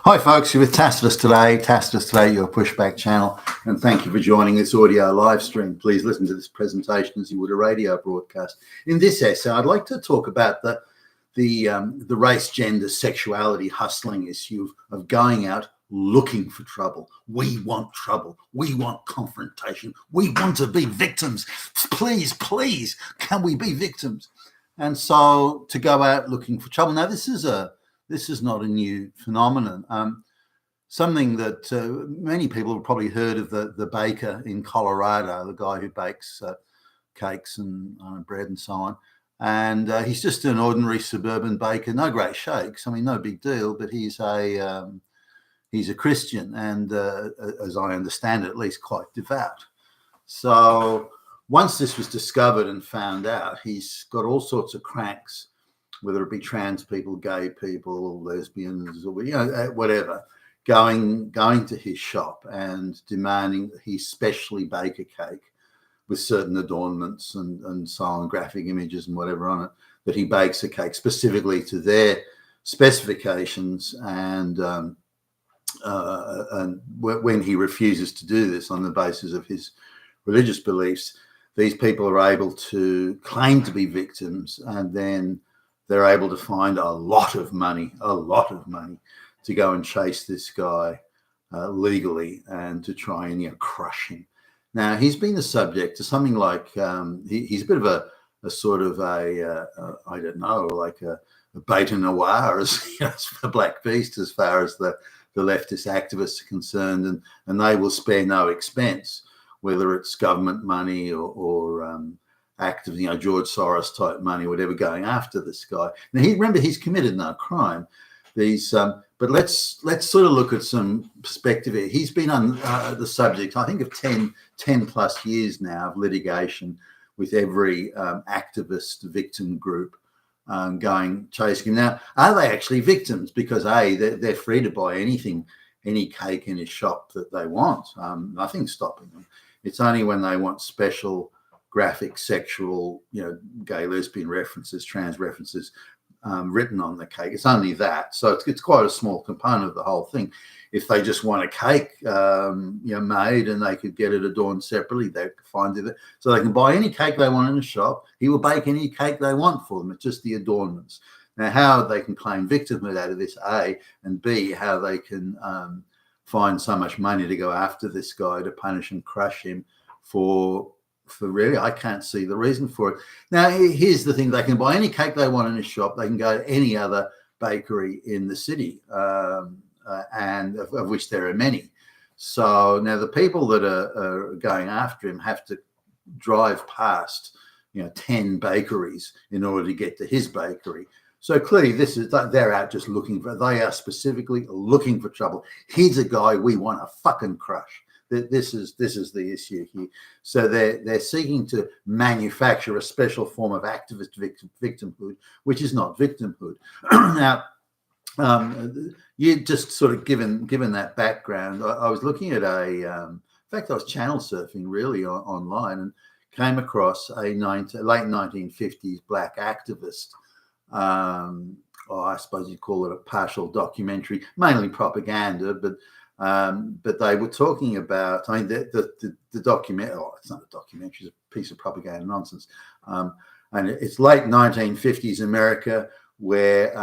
Hi folks, you're with Tacitus Today, your pushback channel, and thank you for joining this audio live stream. Please listen to this presentation as you would a radio broadcast. In this essay, I'd like to talk about the race, gender, sexuality, hustling issue of going out looking for trouble. We want trouble. We want confrontation. We want to be victims. Please, can we be victims? And so to go out looking for trouble. Now, this is not a new phenomenon. Something that many people have probably heard of, the baker in Colorado, the guy who bakes cakes and bread and so on. And he's just an ordinary suburban baker, no great shakes. I mean, no big deal, but he's a Christian and, as I understand it, at least quite devout. So once this was discovered and found out, he's got all sorts of cranks, whether it be trans people, gay people, lesbians, or whatever, going to his shop and demanding that he specially bake a cake with certain adornments and so on, graphic images and whatever on it, that he bakes a cake specifically to their specifications. And when he refuses to do this on the basis of his religious beliefs, these people are able to claim to be victims, and then they're able to find a lot of money to go and chase this guy legally and to try and crush him. Now, he's been the subject to something like he's a bit of a sort of I don't know, like a beta noir as a black beast as far as the leftist activists are concerned, and they will spare no expense, whether it's government money or active, George Soros type money, whatever, going after this guy. Now, he's committed no crime. But let's sort of look at some perspective here. He's been on the subject, I think, of 10 plus years now of litigation with every activist victim group chasing him. Now, are they actually victims? Because they're free to buy anything, any cake in his shop that they want. Nothing's stopping them. It's only when they want special graphic, sexual, gay, lesbian references, trans references written on the cake. It's only that. So it's quite a small component of the whole thing. If they just want a cake, made, and they could get it adorned separately, they could find it. So they can buy any cake they want in the shop. He will bake any cake they want for them. It's just the adornments. Now, how they can claim victimhood out of this, A, and B, how they can find so much money to go after this guy, to punish and crush him for really, I can't see the reason for it. Now, here's the thing. They can buy any cake they want in a shop. They can go to any other bakery in the city, and of which there are many. So now the people that are going after him have to drive past, 10 bakeries in order to get to his bakery. So clearly they're out just they are specifically looking for trouble. Here's a guy we want to fucking crush. This is the issue here. So they're seeking to manufacture a special form of activist victimhood, which is not victimhood. Now, you just sort of given that background, I was looking at in fact, I was channel surfing really online and came across a late 1950s black activist. I suppose you'd call it a partial documentary, mainly propaganda, but they were talking about, the document, it's not a documentary, it's a piece of propaganda nonsense. And it's late 1950s America, where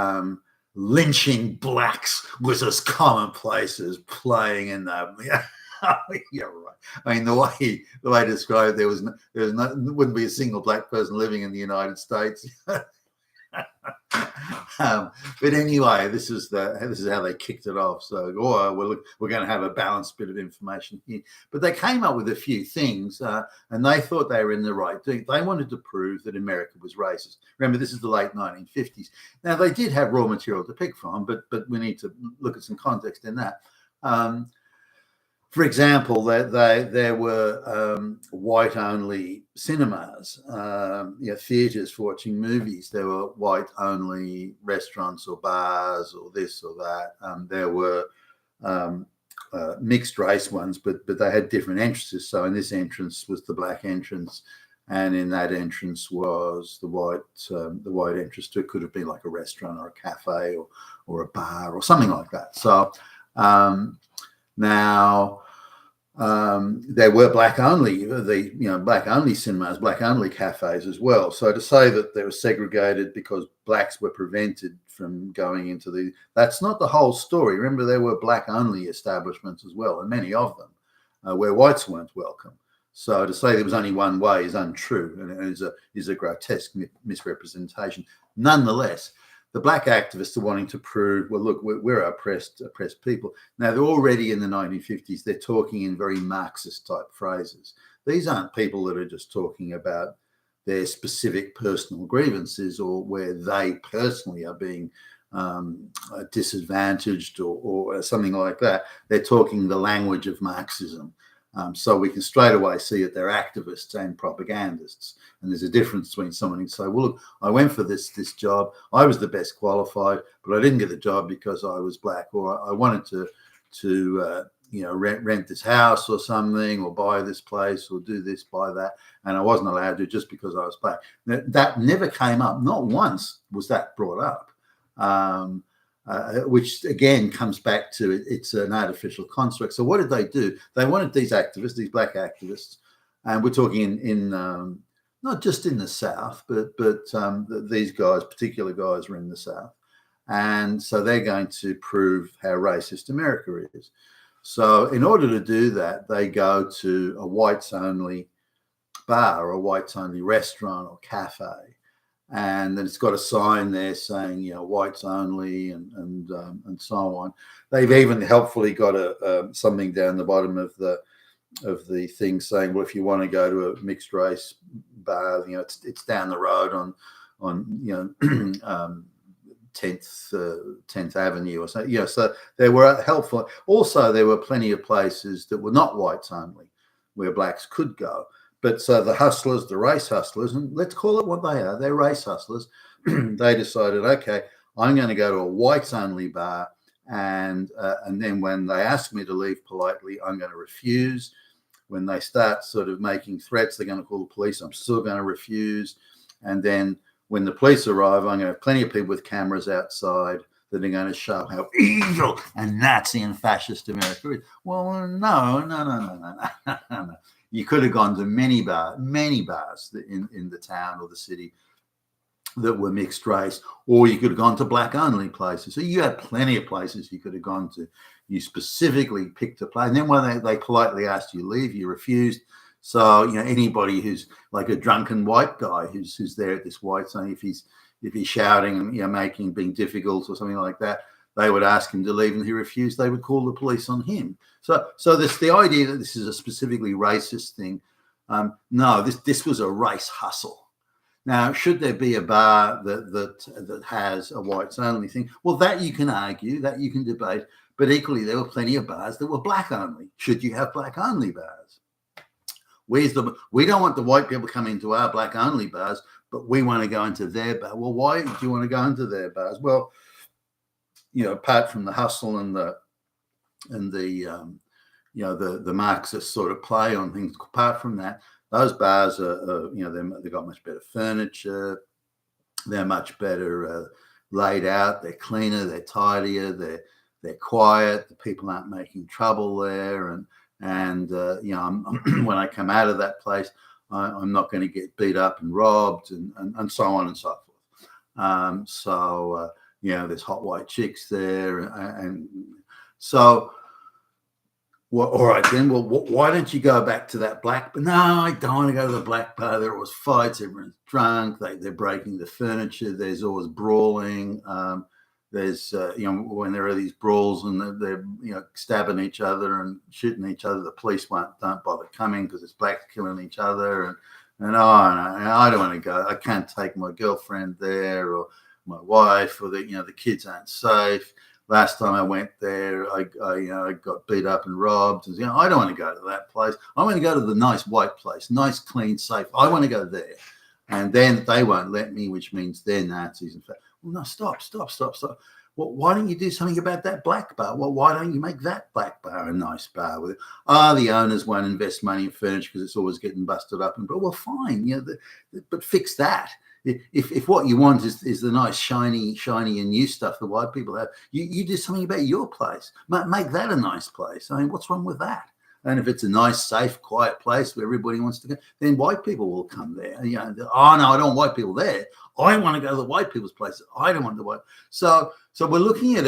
lynching blacks was as commonplace as playing in the, yeah, right. I mean, the way described, there wouldn't be a single black person living in the United States. But anyway, this is how they kicked it off. So, we're going to have a balanced bit of information here. But they came up with a few things, and they thought they were in the right thing. They wanted to prove that America was racist. Remember, this is the late 1950s. Now, they did have raw material to pick from, but we need to look at some context in that. For example, there were white-only cinemas, theatres for watching movies. There were white-only restaurants or bars or this or that. There were mixed-race ones, but they had different entrances. So in this entrance was the black entrance, and in that entrance was the white entrance to it. Could have been like a restaurant or a cafe or a bar or something like that. So now there were black only black only cinemas, black only cafes as well. So to say that they were segregated because blacks were prevented from going into that's not the whole story. Remember, there were black only establishments as well, and many of them where whites weren't welcome. So to say there was only one way is untrue, and is a grotesque misrepresentation. Nonetheless, the black activists are wanting to prove, well, look, we're oppressed people. Now, they're already in the 1950s. They're talking in very Marxist type phrases. These aren't people that are just talking about their specific personal grievances or where they personally are being disadvantaged or something like that. They're talking the language of Marxism. So we can straight away see that they're activists and propagandists. And there's a difference between someone who say, well, look, I went for this job. I was the best qualified, but I didn't get the job because I was black, or I wanted to rent this house or something, or buy this place or do this, buy that. And I wasn't allowed to just because I was black. That never came up. Not once was that brought up. Which again comes back to it's an artificial construct. So what did they do? They wanted these activists, these black activists, and we're talking in not just in the South, but these guys, particular guys, were in the South, and so they're going to prove how racist America is. So in order to do that, they go to a whites-only bar or a whites-only restaurant or cafe. And then it's got a sign there saying, whites only and so on. They've even helpfully got something down the bottom of the thing saying, well, if you want to go to a mixed race bar, it's down the road on 10th Avenue or so. So they were helpful. Also, there were plenty of places that were not whites only where blacks could go. But so the hustlers, the race hustlers, and let's call it what they are, they're race hustlers. They decided, okay, I'm going to go to a whites-only bar, and then when they ask me to leave politely, I'm going to refuse. When they start sort of making threats, they're going to call the police. I'm still going to refuse. And then when the police arrive, I'm going to have plenty of people with cameras outside that are going to show how evil and Nazi and fascist America is. Well, no. You could have gone to many bars in the town or the city that were mixed race, or you could have gone to black only places. So you had plenty of places you could have gone to. You specifically picked a place, and then when they politely asked you to leave, you refused. So anybody who's like a drunken white guy who's there at this white zone, if he's shouting and being difficult or something like that, they would ask him to leave, and he refused. They would call the police on him. So this the idea that this is a specifically racist thing. No, this was a race hustle. Now, should there be a bar that has a whites only thing? Well, that you can argue, that you can debate. But equally, there were plenty of bars that were black only. Should you have black only bars? We don't want the white people coming into our black only bars, but we want to go into their bar. Well, why do you want to go into their bars? Well, apart from the hustle and the Marxist sort of play on things, apart from that, those bars are they've got much better furniture, they're much better laid out, they're cleaner, they're tidier, they're quiet, the people aren't making trouble there, and when I come out of that place, I'm not going to get beat up and robbed and so on and so forth. There's hot white chicks there. And so, well, all right, then, well, why don't you go back to that black bar? No, I don't want to go to the black bar. There was fights. Everyone's drunk. They're breaking the furniture. There's always brawling. There's, when there are these brawls and they're stabbing each other and shooting each other, the police don't bother coming because it's blacks killing each other. And I don't want to go. I can't take my girlfriend there, or my wife, or the kids aren't safe. Last time I went there, I got beat up and robbed. And, I don't want to go to that place. I want to go to the nice white place, nice, clean, safe. I want to go there. And then they won't let me, which means they're Nazis. In fact, well, no, stop. Well, why don't you do something about that black bar? Well, why don't you make that black bar a nice bar with it? The owners won't invest money in furniture because it's always getting busted up. And well, fine, but fix that. If what you want is the nice shiny and new stuff the white people have, you do something about your place. Make that a nice place. I mean, what's wrong with that? And if it's a nice, safe, quiet place where everybody wants to go, then white people will come there. Oh no, I don't want white people there. I want to go to the white people's places. I don't want the white. So we're looking at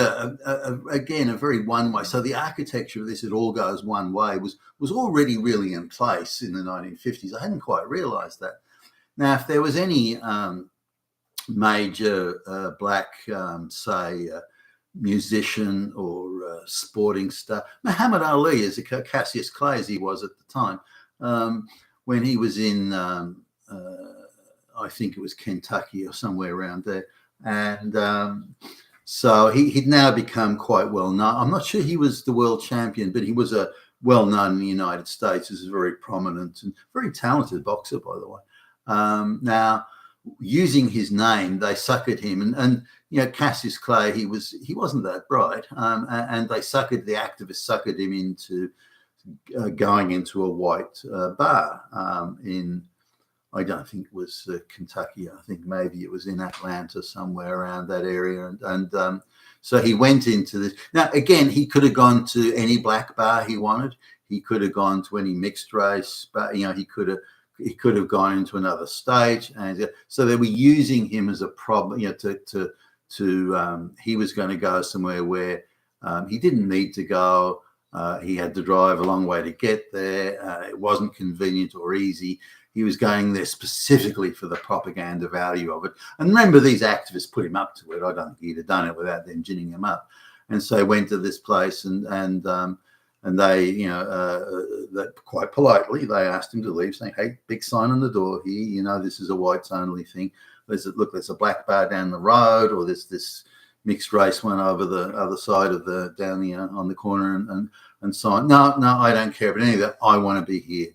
again a very one way. So the architecture of this, it all goes one way, was already really in place in the 1950s. I hadn't quite realised that. Now, if there was any major black, say, musician or sporting star, Muhammad Ali, as a Cassius Clay as he was at the time, when he was in, I think it was Kentucky or somewhere around there, and so he'd now become quite well known. I'm not sure he was the world champion, but he was a well known in the United States as a very prominent and very talented boxer, by the way. Now, using his name, they suckered him, and Cassius Clay, he wasn't that bright, and they the activists suckered him into going into a white bar in, I don't think it was Kentucky. I think maybe it was in Atlanta, somewhere around that area, and so he went into this. Now, again, he could have gone to any black bar he wanted. He could have gone to any mixed race, but he could have gone into another state, and so they were using him as a problem. He was going to go somewhere where he didn't need to go. He had to drive a long way to get there. It wasn't convenient or easy. He was going there specifically for the propaganda value of it. And remember, these activists put him up to it. I don't think he'd have done it without them ginning him up. And so he went to this place, and they, that quite politely, they asked him to leave, saying, "Hey, big sign on the door here. This is a whites only thing. There's a black bar down the road, or there's this mixed race one over the other side of on the corner, and so on. No, I don't care about any of that. I want to be here.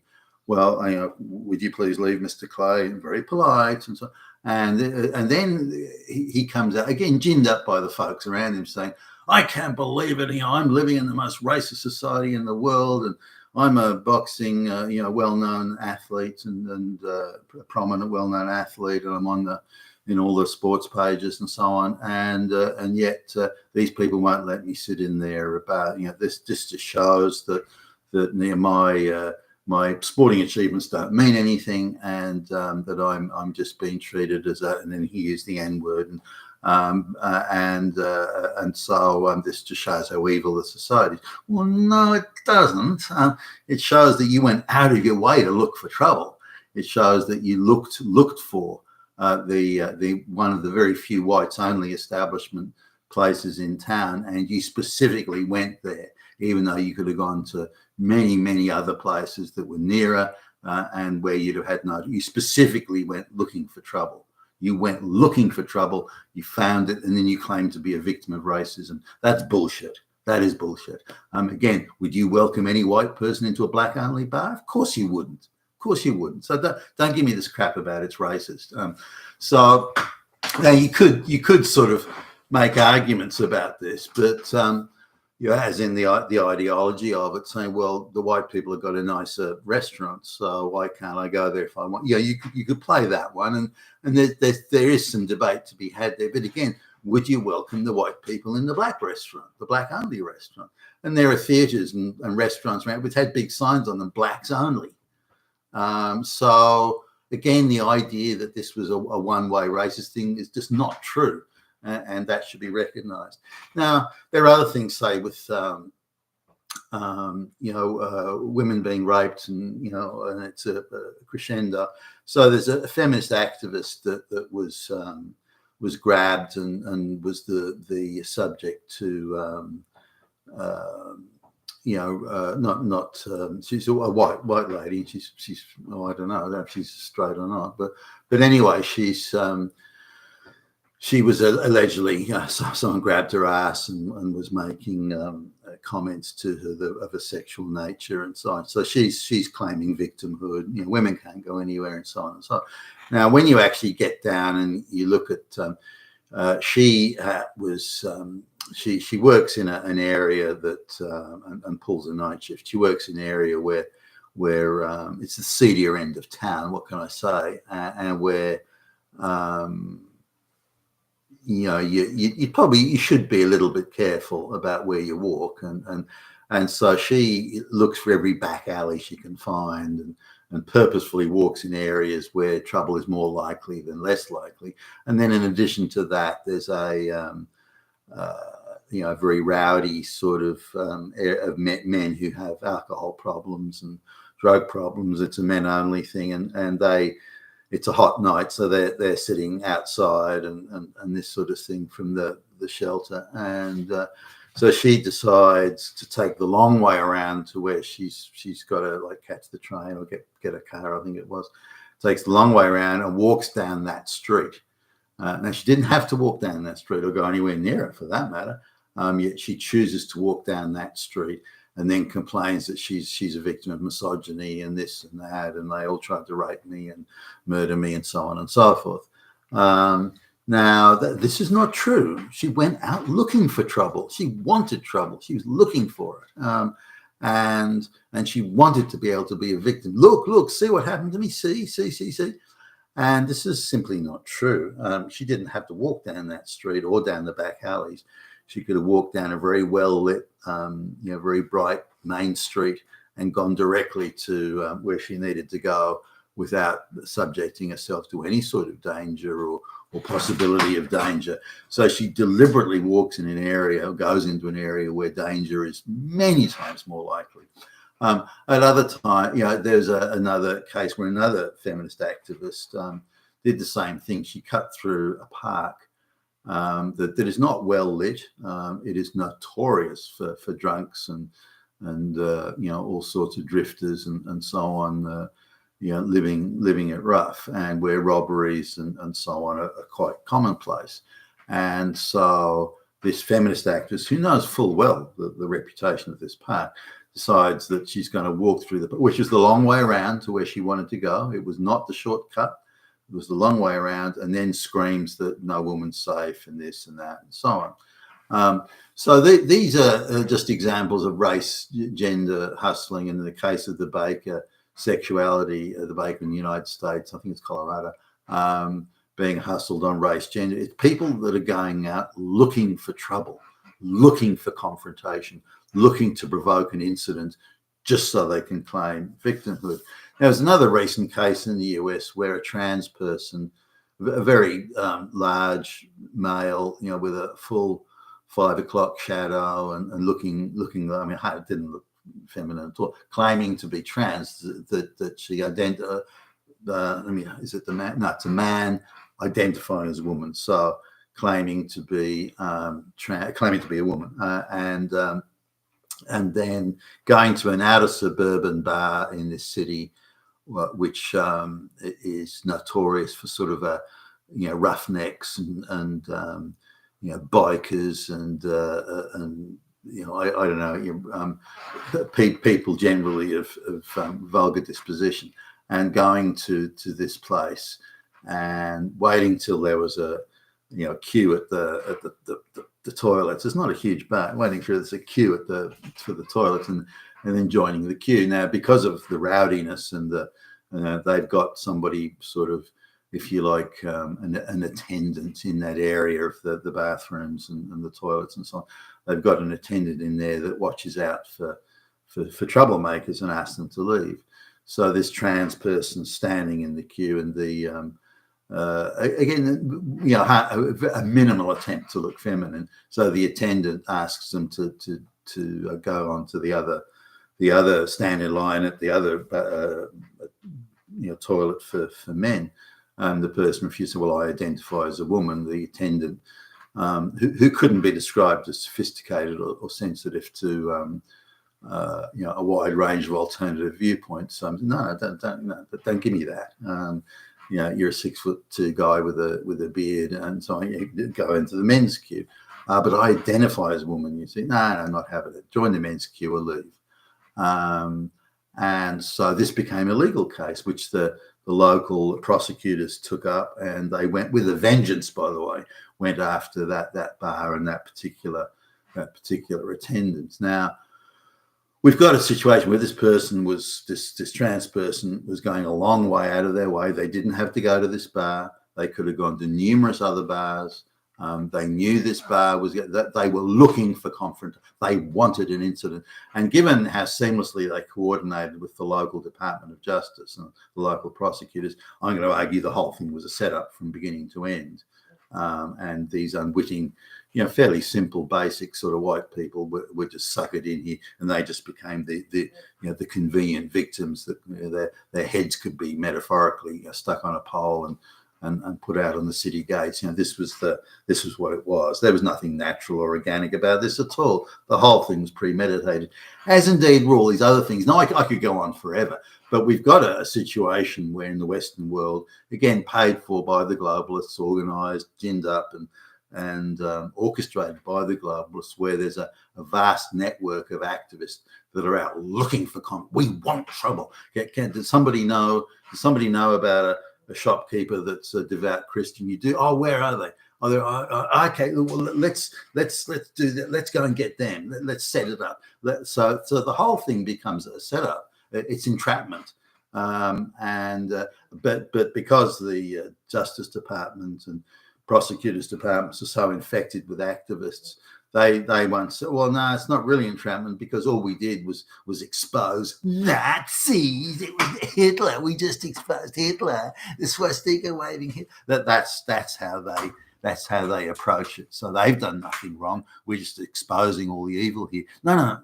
Well, would you please leave, Mr. Clay?" And very polite, and so, and then he comes out again, ginned up by the folks around him, saying, "I can't believe it. I'm living in the most racist society in the world, and I'm a boxing, well-known athlete and a prominent, well-known athlete, and I'm on all the sports pages and so on, and yet these people won't let me sit in there about this. Just shows that my sporting achievements don't mean anything, and that I'm just being treated as a," and then he used the N-word, and so this just shows how evil the society is. Well, no, it doesn't. It shows that you went out of your way to look for trouble. It shows that you looked for the one of the very few whites only establishment places in town, and you specifically went there, even though you could have gone to many other places that were nearer, and where you'd have had you specifically went looking for trouble. You went looking for trouble, you found it, and then you claimed to be a victim of racism. That's bullshit. That is bullshit. Again, would you welcome any white person into a black only bar? Of course you wouldn't. Of course you wouldn't. So don't give me this crap about it's racist. So now you could sort of make arguments about this, but as in the ideology of it, saying, well, the white people have got a nicer restaurant, so why can't I go there if I want? You could play that one, and there is some debate to be had there. But again, would you welcome the white people in the black restaurant, the black only restaurant? And there are theatres and restaurants around which had big signs on them, blacks only. So again, the idea that this was a one-way racist thing is just not true. And that should be recognised. Now, there are other things, say, with women being raped, and it's a crescendo. So there's a feminist activist that was grabbed and was the subject to she's a white lady. She's I don't know if she's straight or not, but anyway, she was allegedly, someone grabbed her ass and was making comments to her of a sexual nature and so on. So she's claiming victimhood. Women can't go anywhere and so on and so on. Now, when you actually get down and you look at, she was she works in an area that and pulls a night shift. She works in an area where it's the seedier end of town. What can I say? And where you should be a little bit careful about where you walk, and so she looks for every back alley she can find, and purposefully walks in areas where trouble is more likely than less likely. And then in addition to that, there's a very rowdy sort of men who have alcohol problems and drug problems. It's a men only thing, and it's a hot night, so they're sitting outside and this sort of thing from the shelter. And so she decides to take the long way around to where she's got to like catch the train or get a car, I think it was. Takes the long way around and walks down that street. Now, she didn't have to walk down that street or go anywhere near it for that matter. Yet she chooses to walk down that street and then complains that she's a victim of misogyny and this and that, and they all tried to rape me and murder me and so on and so forth. Now, this is not true. She went out looking for trouble. She wanted trouble. She was looking for it. And she wanted to be able to be a victim. Look, see what happened to me. See. And this is simply not true. She didn't have to walk down that street or down the back alleys. She could have walked down a very well-lit, very bright main street and gone directly to where she needed to go without subjecting herself to any sort of danger or possibility of danger. So she deliberately walks in an area or goes into an area where danger is many times more likely. At other times, there's another case where another feminist activist did the same thing. She cut through a park that is not well lit. It is notorious for drunks and all sorts of drifters and so on. Living it rough, and where robberies and so on are quite commonplace. And so this feminist activist, who knows full well the reputation of this park, decides that she's going to walk through which is the long way around to where she wanted to go. It was not the shortcut. It was the long way around, and then screams that no woman's safe and this and that and so on. So these are just examples of race, gender hustling. And in the case of the baker, sexuality, the baker in the United States, I think it's Colorado, being hustled on race, gender. It's people that are going out looking for trouble, looking for confrontation, looking to provoke an incident just so they can claim victimhood. There was another recent case in the US where a trans person, a very large male, with a full 5 o'clock shadow and looking, I mean, it didn't look feminine at all, claiming to be trans, that she identified, is it the man? No, it's a man identifying as a woman. So claiming to be claiming to be a woman, and then going to an outer suburban bar in this city, which is notorious for sort of roughnecks and bikers and I don't know, people generally of vulgar disposition, and going to this place and waiting till there was a queue at the toilets. It's not a huge bar. Waiting for there's a queue for the toilets and then joining the queue. Now, because of the rowdiness and they've got somebody sort of, if you like, an attendant in that area of the bathrooms and the toilets and so on. They've got an attendant in there that watches out for troublemakers and asks them to leave. So this trans person standing in the queue, and the again, a minimal attempt to look feminine. So the attendant asks them to go on to the other stand in line at the other toilet for men. The person refused. Well, I identify as a woman. The attendant, who couldn't be described as sophisticated or sensitive to a wide range of alternative viewpoints. No, don't give me that. You're a 6'2" guy with a beard, and so you go into the men's queue. But I identify as a woman. You say, no, not having it. Join the men's queue or leave. And so this became a legal case, which the the local prosecutors took up, and they went with a vengeance, by the way, went after that bar and that particular attendant. Now, we've got a situation where this trans person was going a long way out of their way. They didn't have to go to this bar. They could have gone to numerous other bars. They knew this bar was that they were looking for confrontation. They wanted an incident. And given how seamlessly they coordinated with the local Department of Justice and the local prosecutors, I'm going to argue the whole thing was a setup from beginning to end. And these unwitting, fairly simple, basic sort of white people were just suckered in here, and they just became the convenient victims that their heads could be metaphorically stuck on a pole and put out on the city gates. This was what it was. There was nothing natural or organic about this at all. The whole thing was premeditated, as indeed were all these other things. Now, I could go on forever, but we've got a situation where in the Western world, again, paid for by the globalists, organised, ginned up and orchestrated by the globalists, where there's a vast network of activists that are out looking for we want trouble. Does somebody know about a shopkeeper that's a devout Christian? You do. Oh, where are they? Oh, they're okay. Well, let's do that. Let's go and get them. Let's set it up. So the whole thing becomes a setup. It's entrapment. But because the Justice Department and prosecutors' departments are so infected with activists, they won't say, well, no, it's not really entrapment, because all we did was expose Nazis. It was Hitler. We just exposed Hitler. The swastika waving Hitler. That's how they approach it. So they've done nothing wrong. We're just exposing all the evil here. No.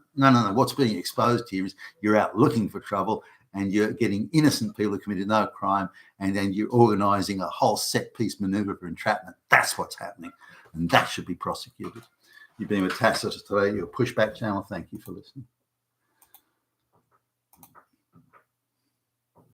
What's being exposed here is you're out looking for trouble, and you're getting innocent people who committed no crime, and then you're organising a whole set-piece manoeuvre for entrapment. That's what's happening, and that should be prosecuted. You've been with Tacitus today, your Pushback channel. Thank you for listening.